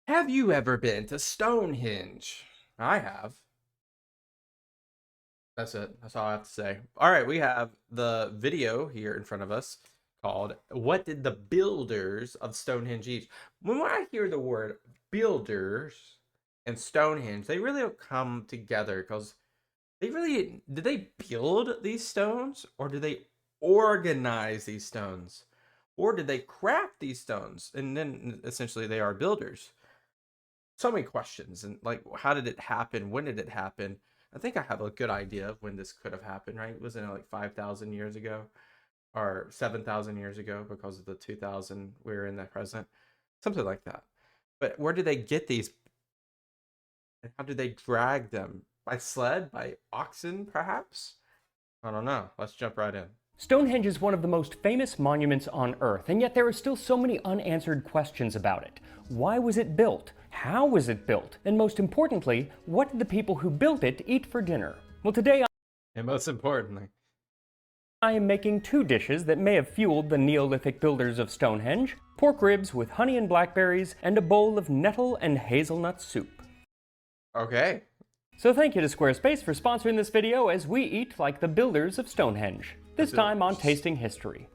Have you ever been to Stonehenge? I have. That's it. That's all I have to say. All right, we have the video here in front of us called What Did the Builders of Stonehenge Eat? When I hear the word builders and Stonehenge, they really don't come together because did they build these stones or did they organize these stones? Or did they craft these stones? And then essentially they are builders. So many questions, and like, how did it happen? When did it happen? I think I have a good idea of when this could have happened, right? Wasn't it like 5,000 years ago or 7,000 years ago because of the 2000 we're in the present? Something like that. But where did they get these? And how did they drag them? By sled? By oxen, perhaps? I don't know. Let's jump right in. Stonehenge is one of the most famous monuments on Earth, and yet there are still so many unanswered questions about it. Why was it built? How was it built? And most importantly, what did the people who built it eat for dinner? Well, today And most importantly, I am making two dishes that may have fueled the Neolithic builders of Stonehenge: pork ribs with honey and blackberries, and a bowl of nettle and hazelnut soup. okay. So thank you to Squarespace for sponsoring this video as we eat like the builders of Stonehenge. This time on Tasting History.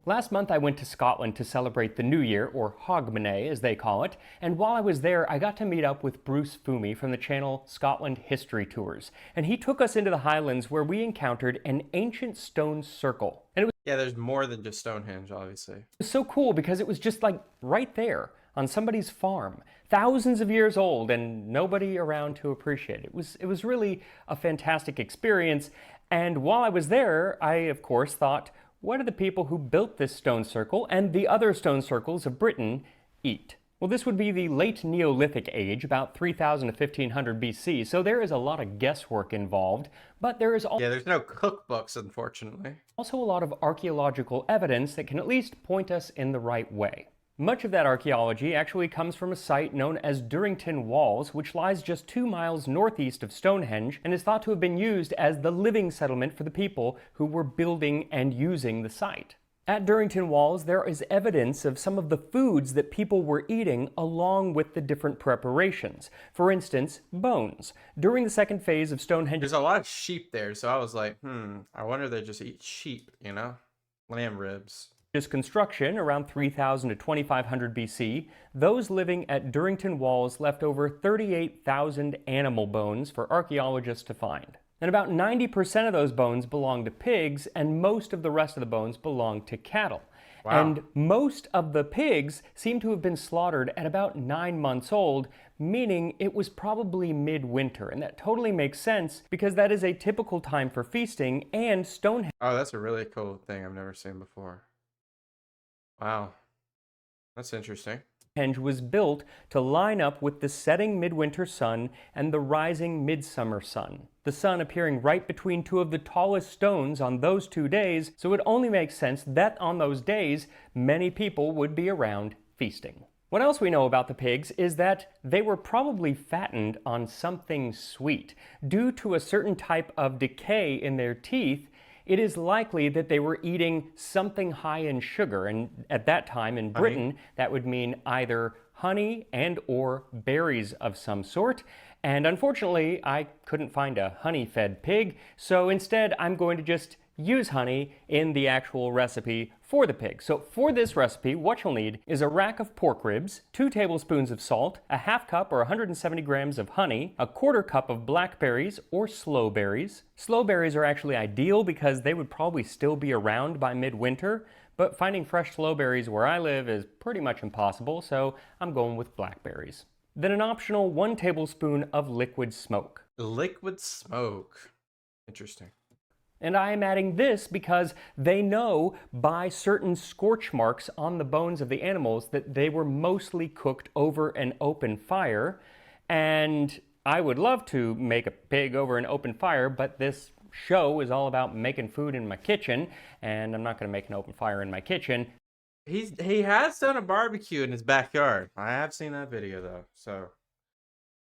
Last month I went to Scotland to celebrate the New Year, or Hogmanay as they call it, and while I was there I got to meet up with Bruce Fumi from the channel Scotland History Tours, and he took us into the Highlands where we encountered an ancient stone circle. And it was Yeah, there's more than just Stonehenge, obviously. so cool because it was just like right there on somebody's farm, thousands of years old, and nobody around to appreciate it. It was really a fantastic experience, and while I was there, I of course thought, what do the people who built this stone circle and the other stone circles of Britain eat? Well, this would be the late Neolithic age, about 3000 to 1500 BC, so there is a lot of guesswork involved, but there is Yeah, there's no cookbooks, unfortunately. also a lot of archaeological evidence that can at least point us in the right way. Much of that archaeology actually comes from a site known as Durrington Walls, which lies just 2 miles northeast of Stonehenge and is thought to have been used as the living settlement for the people who were building and using the site. At Durrington Walls, there is evidence of some of the foods that people were eating along with the different preparations. For instance, bones. During the second phase of Stonehenge, There's a lot of sheep there, so I was like, I wonder if they just eat sheep, you know? Lamb ribs. construction around 3000 to 2500 BC, those living at Durrington Walls left over 38,000 animal bones for archaeologists to find. And about 90% of those bones belong to pigs, and most of the rest of the bones belong to cattle. Wow. And most of the pigs seem to have been slaughtered at about 9 months old, meaning it was probably midwinter. And that totally makes sense because that is a typical time for feasting, and Stonehenge Oh, that's a really cool thing I've never seen before. Wow. That's interesting. was built to line up with the setting midwinter sun and the rising midsummer sun, the sun appearing right between two of the tallest stones on those 2 days, so it only makes sense that on those days many people would be around feasting. What else we know about the pigs is that they were probably fattened on something sweet. Due to a certain type of decay in their teeth, it is likely that they were eating something high in sugar, and at that time in Britain, that would mean either honey and or berries of some sort. And unfortunately, I couldn't find a honey-fed pig, so instead I'm going to just use honey in the actual recipe for the pig. So for this recipe, what you'll need is a rack of pork ribs, 2 tablespoons of salt, a half cup or 170 grams of honey, a quarter cup of blackberries or sloe berries. Sloe berries are actually ideal because they would probably still be around by midwinter, but finding fresh sloe berries where I live is pretty much impossible, so I'm going with blackberries. Then an optional 1 tablespoon of liquid smoke. Liquid smoke. Interesting. And I am adding this because they know by certain scorch marks on the bones of the animals that they were mostly cooked over an open fire. And I would love to make a pig over an open fire, but this show is all about making food in my kitchen, and I'm not going to make an open fire in my kitchen. He has done a barbecue in his backyard. I have seen that video though, so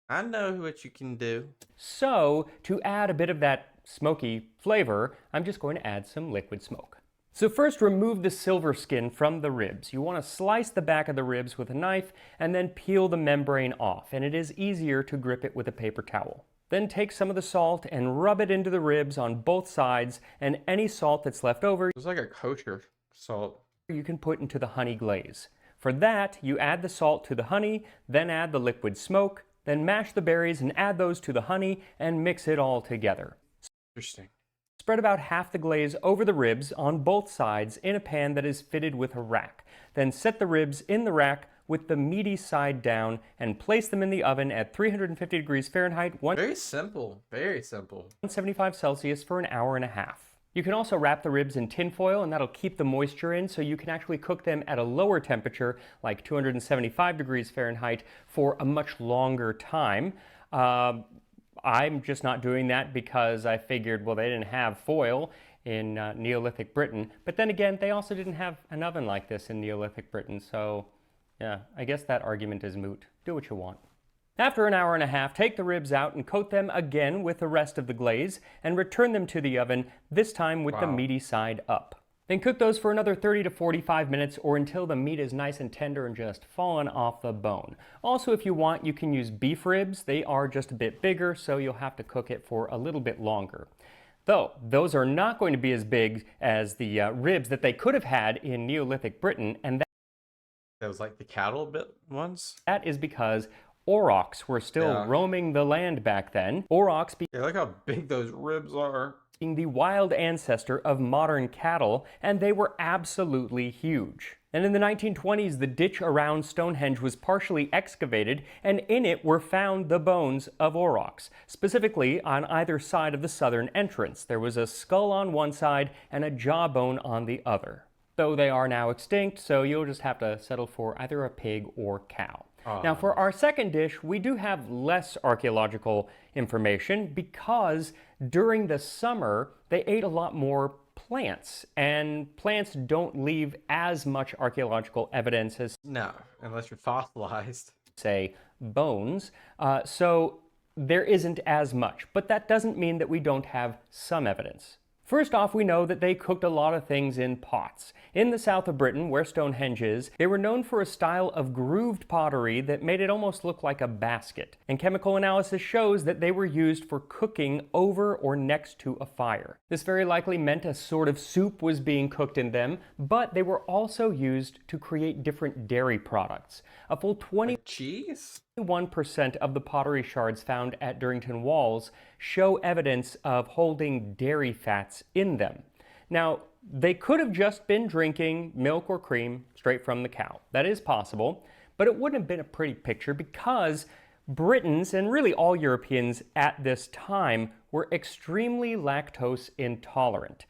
I know what you can do. So to add a bit of that smoky flavor, I'm just going to add some liquid smoke. So first, remove the silver skin from the ribs. You want to slice the back of the ribs with a knife and then peel the membrane off, and it is easier to grip it with a paper towel. Then take some of the salt and rub it into the ribs on both sides, and any salt that's left over It's like a kosher salt. you can put into the honey glaze. For that, you add the salt to the honey, then add the liquid smoke, then mash the berries and add those to the honey and mix it all together. Interesting. Spread about half the glaze over the ribs on both sides in a pan that is fitted with a rack. Then set the ribs in the rack with the meaty side down and place them in the oven at 350 degrees Fahrenheit, Very simple. Very simple. 175 Celsius for an hour and a half. You can also wrap the ribs in tin foil, and that'll keep the moisture in, so you can actually cook them at a lower temperature, like 275 degrees Fahrenheit, for a much longer time. I'm just not doing that because I figured, well, they didn't have foil in Neolithic Britain. But then again, they also didn't have an oven like this in Neolithic Britain. So yeah, I guess that argument is moot. Do what you want. After an hour and a half, take the ribs out and coat them again with the rest of the glaze and return them to the oven, this time with the meaty side up. Then cook those for another 30 to 45 minutes or until the meat is nice and tender and just fallen off the bone. Also, if you want, you can use beef ribs. They are just a bit bigger, so you'll have to cook it for a little bit longer. Though, those are not going to be as big as the ribs that they could have had in Neolithic Britain, and That was like the cattle bit ones? that is because aurochs were still roaming the land back then. Aurochs Yeah, look how big those ribs are. being the wild ancestor of modern cattle, and they were absolutely huge. And in the 1920s, the ditch around Stonehenge was partially excavated, and in it were found the bones of aurochs, specifically on either side of the southern entrance. There was a skull on one side and a jawbone on the other. Though they are now extinct, so you'll just have to settle for either a pig or cow. Now for our second dish, we do have less archaeological information because during the summer, they ate a lot more plants, and plants don't leave as much archaeological evidence as, No, unless you're fossilized. say, bones. So there isn't as much, but that doesn't mean that we don't have some evidence. First off, we know that they cooked a lot of things in pots. In the south of Britain, where Stonehenge is, they were known for a style of grooved pottery that made it almost look like a basket. And chemical analysis shows that they were used for cooking over or next to a fire. This very likely meant a sort of soup was being cooked in them, but they were also used to create different dairy products. A full 21% of the pottery shards found at Durrington Walls show evidence of holding dairy fats in them. Now, they could have just been drinking milk or cream straight from the cow. That is possible, but it wouldn't have been a pretty picture because Britons, and really all Europeans at this time, were extremely lactose intolerant.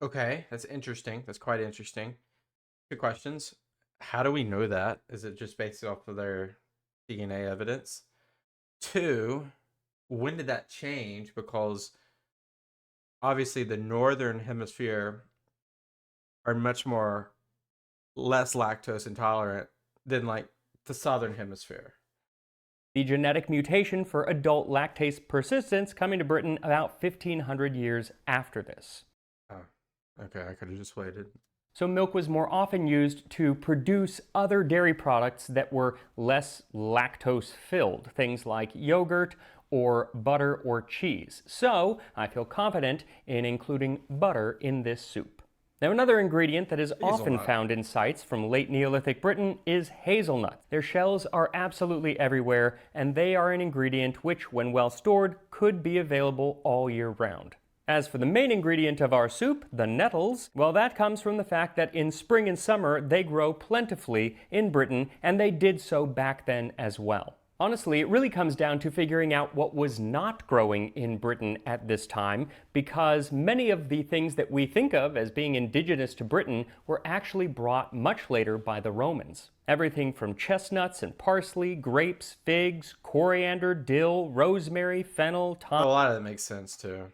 Okay, that's interesting. That's quite interesting. Good questions. How do we know that? Is it just based off of their DNA evidence? 2, when did that change? Because obviously the northern hemisphere are much more less lactose intolerant than like the southern hemisphere. The genetic mutation for adult lactase persistence coming to Britain about 1,500 years after this. Oh, okay, I could have just waited. So milk was more often used to produce other dairy products that were less lactose-filled, things like yogurt or butter or cheese. So I feel confident in including butter in this soup. Now another ingredient that is often found in sites from late Neolithic Britain is hazelnuts. Their shells are absolutely everywhere, and they are an ingredient which, when well stored, could be available all year round. As for the main ingredient of our soup, the nettles, well, that comes from the fact that in spring and summer they grow plentifully in Britain, and they did so back then as well. Honestly, it really comes down to figuring out what was not growing in Britain at this time, because many of the things that we think of as being indigenous to Britain were actually brought much later by the Romans. Everything from chestnuts and parsley, grapes, figs, coriander, dill, rosemary, fennel, thyme. A lot of that makes sense too.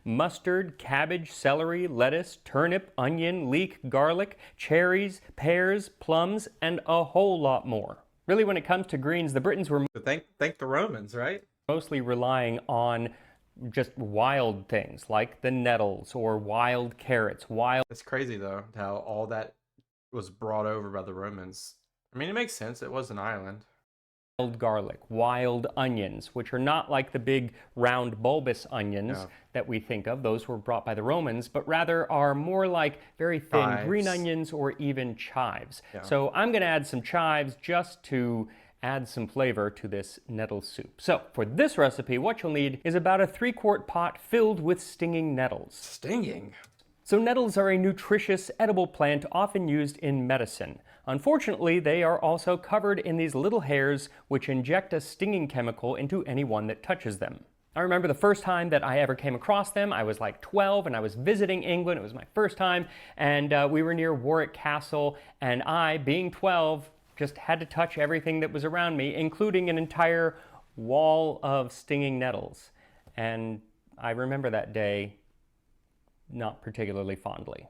Mustard, cabbage, celery, lettuce, turnip, onion, leek, garlic, cherries, pears, plums, and a whole lot more. Really, when it comes to greens, the Britons were So thank the Romans, right? mostly relying on just wild things like the nettles or wild carrots, wild It's crazy though how all that was brought over by the Romans. I mean, it makes sense. It was an island. garlic, wild onions, which are not like the big round bulbous onions No. that we think of. Those were brought by the Romans, but rather are more like very thin green Chives. onions or even chives. Yeah. So I'm going to add some chives just to add some flavor to this nettle soup. So for this recipe, what you'll need is about a 3-quart pot filled with stinging nettles. Stinging. So nettles are a nutritious, edible plant often used in medicine. Unfortunately, they are also covered in these little hairs which inject a stinging chemical into anyone that touches them. I remember the first time that I ever came across them. I was like 12 and I was visiting England. It was my first time, and we were near Warwick Castle, and I, being 12, just had to touch everything that was around me, including an entire wall of stinging nettles. And I remember that day not particularly fondly.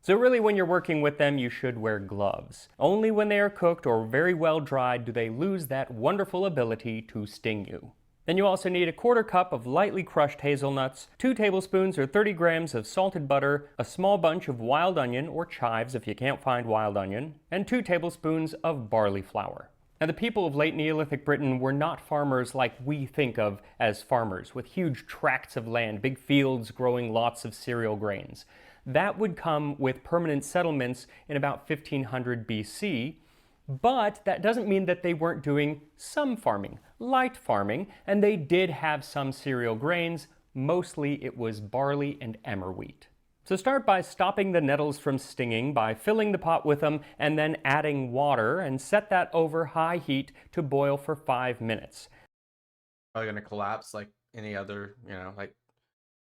So really, when you're working with them, you should wear gloves. Only when they are cooked or very well dried do they lose that wonderful ability to sting you. Then you also need a 1/4 cup of lightly crushed hazelnuts, 2 tablespoons or 30 grams of salted butter, a small bunch of wild onion or chives if you can't find wild onion, and 2 tablespoons of barley flour. Now, the people of late Neolithic Britain were not farmers like we think of as farmers, with huge tracts of land, big fields growing lots of cereal grains. That would come with permanent settlements in about 1500 BC, but that doesn't mean that they weren't doing some farming, light farming, and they did have some cereal grains. Mostly it was barley and emmer wheat. So start by stopping the nettles from stinging by filling the pot with them and then adding water, and set that over high heat to boil for 5 minutes. Probably gonna collapse like any other, like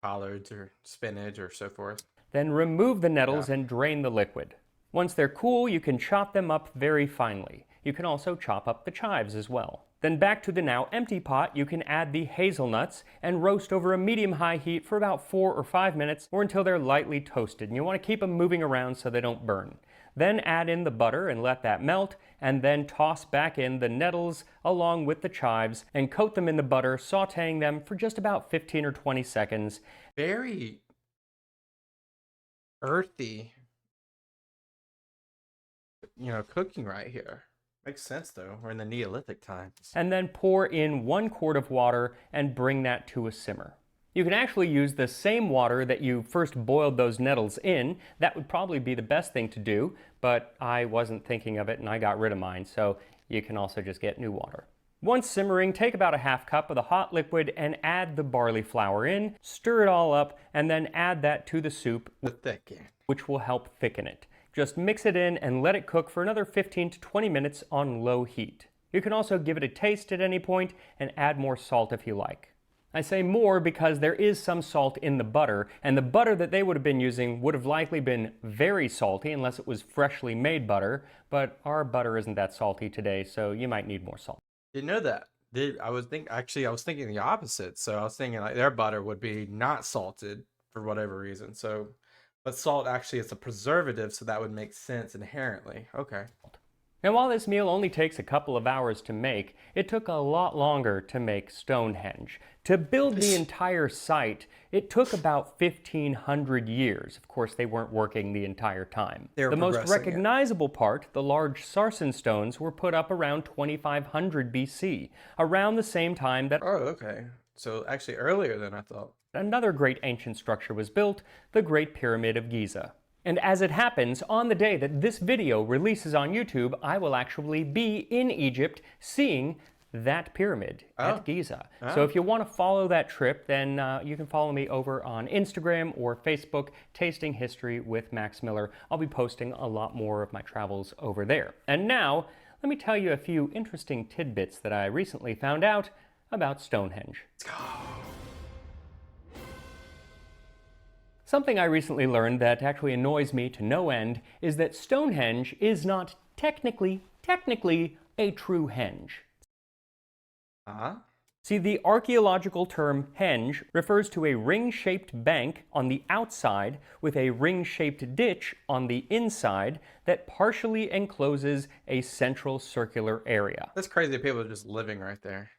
collards or spinach or so forth. Then remove the nettles and drain the liquid. Once they're cool, you can chop them up very finely. You can also chop up the chives as well. Then back to the now empty pot, you can add the hazelnuts and roast over a medium-high heat for about 4 or 5 minutes, or until they're lightly toasted. And you want to keep them moving around so they don't burn. Then add in the butter and let that melt, and then toss back in the nettles along with the chives and coat them in the butter, sautéing them for just about 15 or 20 seconds. Very earthy, cooking right here. Makes sense though. We're in the Neolithic times. And then pour in 1 quart of water and bring that to a simmer. You can actually use the same water that you first boiled those nettles in. That would probably be the best thing to do, but I wasn't thinking of it and I got rid of mine, so you can also just get new water. Once simmering, take about a 1/2 cup of the hot liquid and add the barley flour in, stir it all up, and then add that to the soup, which will help thicken it. Just mix it in and let it cook for another 15 to 20 minutes on low heat. You can also give it a taste at any point and add more salt if you like. I say more because there is some salt in the butter, and the butter that they would have been using would have likely been very salty unless it was freshly made butter, but our butter isn't that salty today, so you might need more salt. Didn't know that. I was thinking the opposite. So I was thinking like their butter would be not salted for whatever reason. So, but salt actually is a preservative, so that would make sense inherently. Okay. Now, while this meal only takes a couple of hours to make, it took a lot longer to make Stonehenge. To build the entire site, it took about 1,500 years. Of course, they weren't working the entire time. The most recognizable part, the large sarsen stones, were put up around 2500 BC, around the same time that... Oh, okay. So actually earlier than I thought. Another great ancient structure was built, the Great Pyramid of Giza. And as it happens, on the day that this video releases on YouTube, I will actually be in Egypt seeing that pyramid at Giza. So if you want to follow that trip, then you can follow me over on Instagram or Facebook, Tasting History with Max Miller. I'll be posting a lot more of my travels over there. And now, let me tell you a few interesting tidbits that I recently found out about Stonehenge. Let's go. Something I recently learned that actually annoys me to no end is that Stonehenge is not technically a true henge. See, the archaeological term henge refers to a ring-shaped bank on the outside with a ring-shaped ditch on the inside that partially encloses a central circular area. That's crazy. People are just living right there.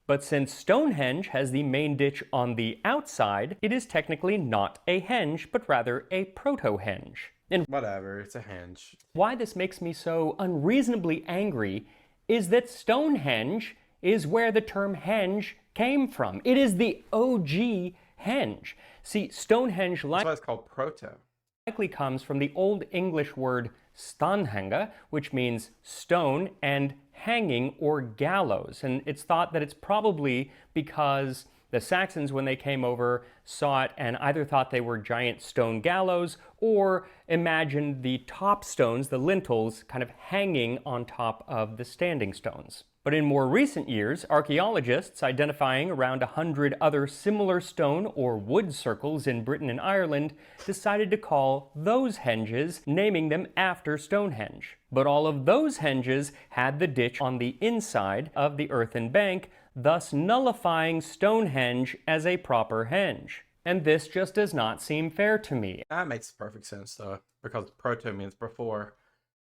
But since Stonehenge has the main ditch on the outside, it is technically not a henge, but rather a proto-henge. And Whatever, it's a henge. why this makes me so unreasonably angry is that Stonehenge is where the term henge came from. It is the OG henge. See, Stonehenge That's why it's called proto. likely comes from the Old English word stanhenge, which means stone, and hanging or gallows. And it's thought that it's probably because the Saxons, when they came over, saw it and either thought they were giant stone gallows or imagined the top stones, the lintels, kind of hanging on top of the standing stones. But in more recent years, archaeologists identifying around 100 other similar stone or wood circles in Britain and Ireland decided to call those henges, naming them after Stonehenge. But all of those henges had the ditch on the inside of the earthen bank, thus nullifying Stonehenge as a proper henge. And this just does not seem fair to me. That makes perfect sense, though, because proto means before.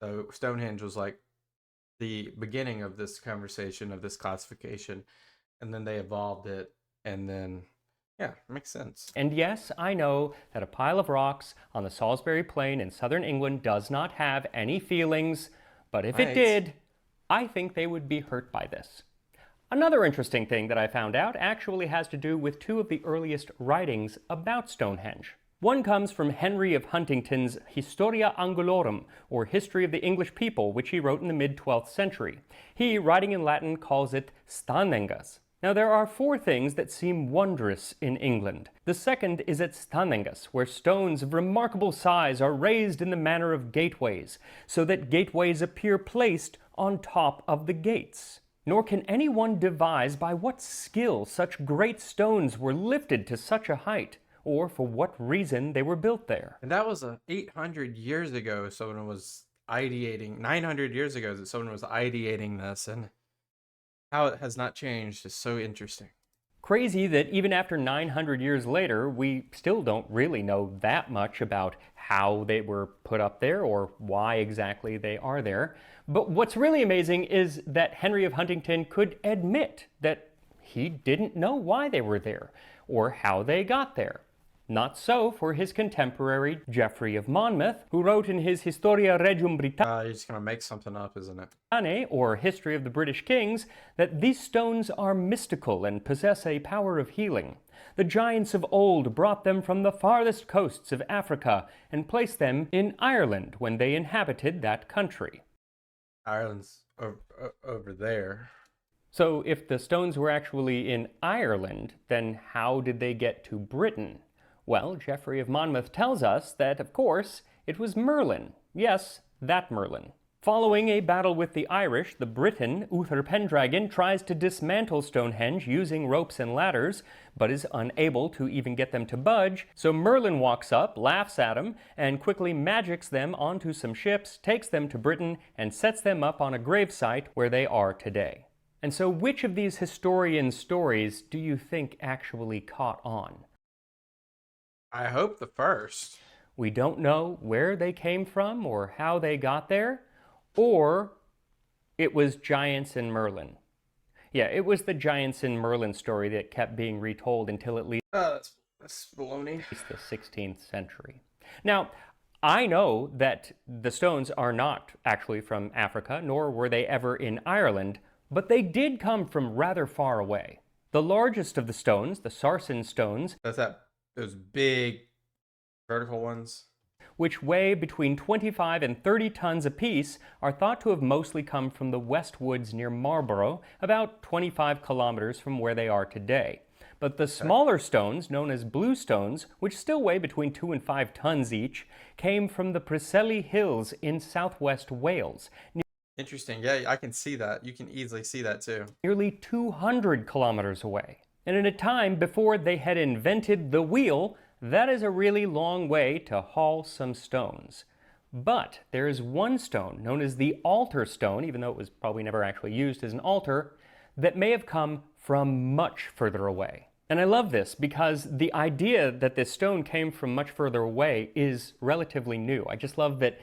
So Stonehenge was like the beginning of this conversation, of this classification, and then they evolved it, and then, yeah, it makes sense. And yes, I know that a pile of rocks on the Salisbury Plain in southern England does not have any feelings, but if it did, I think they would be hurt by this. Another interesting thing that I found out actually has to do with two of the earliest writings about Stonehenge. One comes from Henry of Huntington's Historia Angulorum, or History of the English People, which he wrote in the mid-12th century. He, writing in Latin, calls it Stanengas. Now, there are four things that seem wondrous in England. The second is at Stanengas, where stones of remarkable size are raised in the manner of gateways, so that gateways appear placed on top of the gates. Nor can anyone devise by what skill such great stones were lifted to such a height, or for what reason they were built there. And that was 800 years ago someone was ideating, 900 years ago that someone was ideating this, and how it has not changed is so interesting. Crazy that even after 900 years later, we still don't really know that much about how they were put up there or why exactly they are there. But what's really amazing is that Henry of Huntington could admit that he didn't know why they were there or how they got there. Not so for his contemporary Geoffrey of Monmouth, who wrote in his Historia Regum Britanniae, You're just going to make something up, isn't it? or History of the British Kings, that these stones are mystical and possess a power of healing. The giants of old brought them from the farthest coasts of Africa and placed them in Ireland when they inhabited that country. Ireland's over there. So if the stones were actually in Ireland, then how did they get to Britain? Well, Geoffrey of Monmouth tells us that, of course, it was Merlin. Yes, that Merlin. Following a battle with the Irish, the Briton, Uther Pendragon, tries to dismantle Stonehenge using ropes and ladders, but is unable to even get them to budge, so Merlin walks up, laughs at him, and quickly magics them onto some ships, takes them to Britain, and sets them up on a gravesite where they are today. And so which of these historian stories do you think actually caught on? I hope the first. We don't know where they came from or how they got there, or it was giants and Merlin. Yeah, it was the giants and Merlin story that kept being retold until at least That's baloney. the 16th century. Now, I know that the stones are not actually from Africa, nor were they ever in Ireland, but they did come from rather far away. The largest of the stones, the Sarsen stones, Those big vertical ones, which weigh between 25 and 30 tons apiece, are thought to have mostly come from the West Woods near Marlborough, about 25 kilometers from where they are today. But the smaller stones, known as blue stones, which still weigh between 2 and 5 tons each, came from the Preseli Hills in southwest Wales. Interesting. Yeah, I can see that. You can easily see that too. Nearly 200 kilometers away. And in a time before they had invented the wheel, that is a really long way to haul some stones. But there is one stone, known as the altar stone, even though it was probably never actually used as an altar, that may have come from much further away. And I love this because the idea that this stone came from much further away is relatively new. I just love that,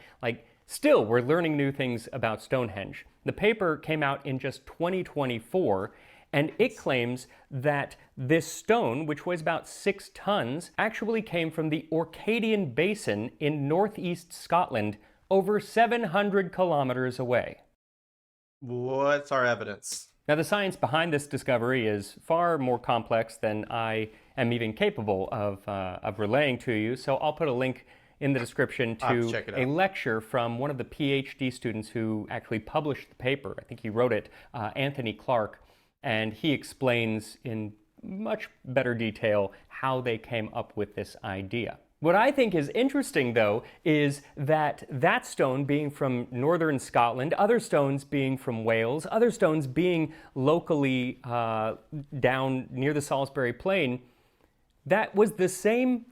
still we're learning new things about Stonehenge. The paper came out in just 2024, And it claims that this stone, which weighs about 6 tons, actually came from the Orcadian Basin in northeast Scotland, over 700 kilometers away. What's our evidence? Now, the science behind this discovery is far more complex than I am even capable of relaying to you, so I'll put a link in the description to a lecture from one of the PhD students who actually published the paper. I think he wrote it, Anthony Clark, and he explains in much better detail how they came up with this idea. What I think is interesting, though, is that that stone being from northern Scotland, other stones being from Wales, other stones being locally down near the Salisbury Plain, that was the same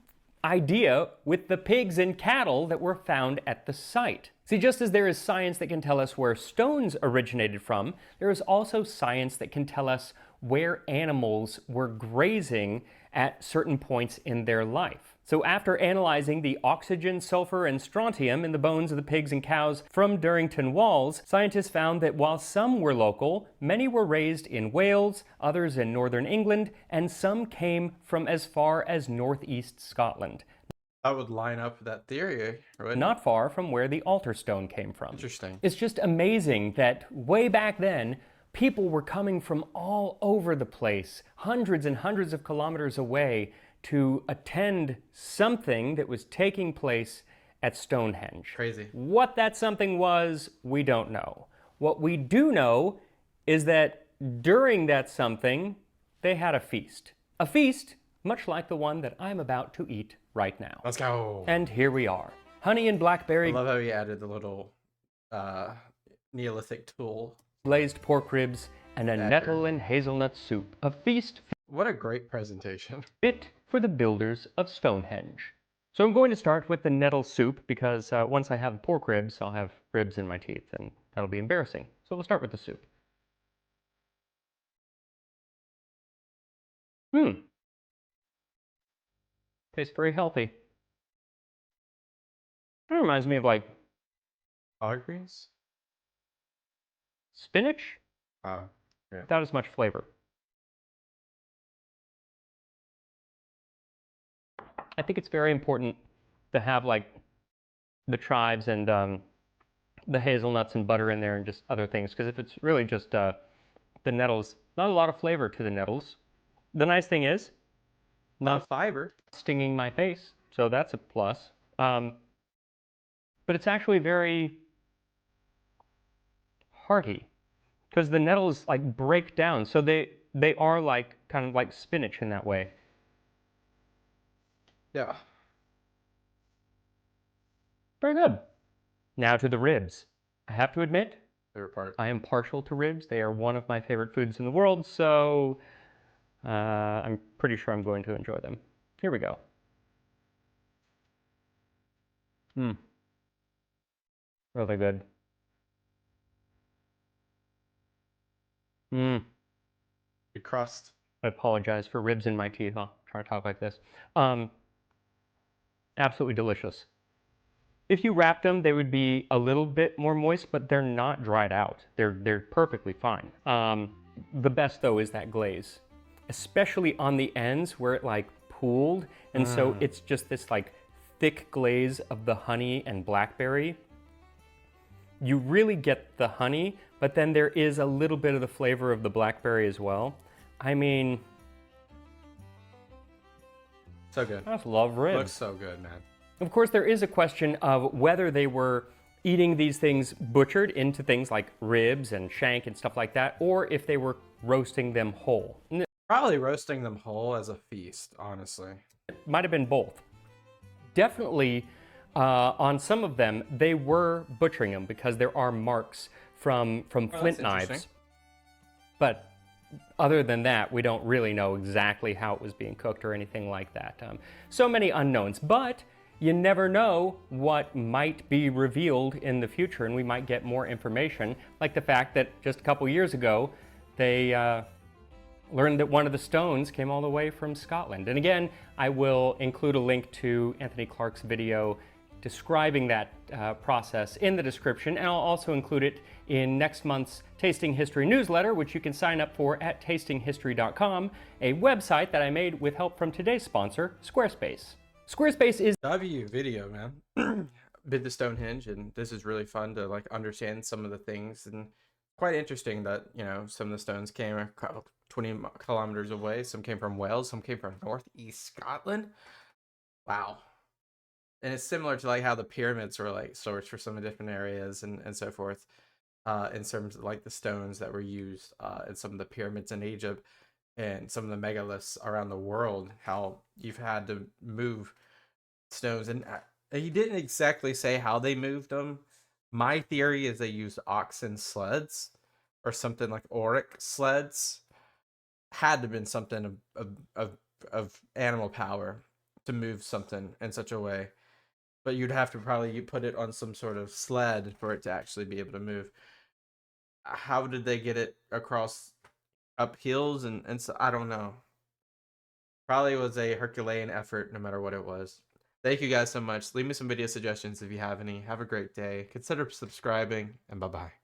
idea with the pigs and cattle that were found at the site. See, just as there is science that can tell us where stones originated from, there is also science that can tell us where animals were grazing at certain points in their life. So after analyzing the oxygen, sulfur, and strontium in the bones of the pigs and cows from Durrington Walls, scientists found that while some were local, many were raised in Wales, others in northern England, and some came from as far as northeast Scotland. That would line up with that theory, right? Not far from where the altar stone came from. Interesting. It's just amazing that way back then, people were coming from all over the place, hundreds and hundreds of kilometers away, to attend something that was taking place at Stonehenge. Crazy. What that something was, we don't know. What we do know is that during that something, they had a feast. A feast much like the one that I'm about to eat right now. Let's go. And here we are. Honey and blackberry. I love how you added the little Neolithic tool. Glazed pork ribs and a nettle and hazelnut soup. A feast. What a great presentation. Fit for the builders of Stonehenge. So I'm going to start with the nettle soup because once I have pork ribs, I'll have ribs in my teeth and that'll be embarrassing. So we'll start with the soup. Tastes very healthy. It reminds me of like collard greens? Spinach? Yeah. Without as much flavor. I think it's very important to have like the chives and the hazelnuts and butter in there and just other things, because if it's really just the nettles, not a lot of flavor to the nettles. The nice thing is, not fiber. Stinging my face, so that's a plus. But it's actually very hearty, because the nettles like break down, so they are like kind of like spinach in that way. Yeah. Very good. Now to the ribs. I have to admit, favorite part. I am partial to ribs. They are one of my favorite foods in the world, so I'm pretty sure I'm going to enjoy them. Here we go. Really good. Good crust. I apologize for ribs in my teeth. I'll try to talk like this. Absolutely delicious. If you wrapped them, they would be a little bit more moist, but they're not dried out. They're perfectly fine. The best though is that glaze, especially on the ends where it like pooled, and so it's just this like thick glaze of the honey and blackberry. You really get the honey, but then there is a little bit of the flavor of the blackberry as well. I mean, so good. I just love ribs. Looks so good, man. Of course, there is a question of whether they were eating these things butchered into things like ribs and shank and stuff like that, or if they were roasting them whole. Probably roasting them whole as a feast, honestly. It might have been both. Definitely, on some of them, they were butchering them because there are marks from flint knives. But other than that, we don't really know exactly how it was being cooked or anything like that. So many unknowns, but you never know what might be revealed in the future, and we might get more information, like the fact that just a couple years ago, they learned that one of the stones came all the way from Scotland. And again, I will include a link to Anthony Clark's video describing that process in the description, and I'll also include it in next month's Tasting History newsletter, which you can sign up for at tastinghistory.com, a website that I made with help from today's sponsor, Squarespace. Squarespace is W video, man. Been to Stonehenge, and this is really fun to like understand some of the things, and quite interesting that, you know, some of the stones came 20 kilometers away. Some came from Wales, some came from northeast Scotland. Wow. And it's similar to like how the pyramids were like sourced for some different areas and so forth, in terms of like the stones that were used in some of the pyramids in Egypt and some of the megaliths around the world, how you've had to move stones. And he didn't exactly say how they moved them. My theory is they used oxen sleds or something like auric sleds. Had to have been something of animal power to move something in such a way. But you'd have to probably put it on some sort of sled for it to actually be able to move. How did they get it across up hills? And so I don't know. Probably was a Herculean effort, no matter what it was. Thank you guys so much. Leave me some video suggestions if you have any. Have a great day. Consider subscribing, and bye-bye.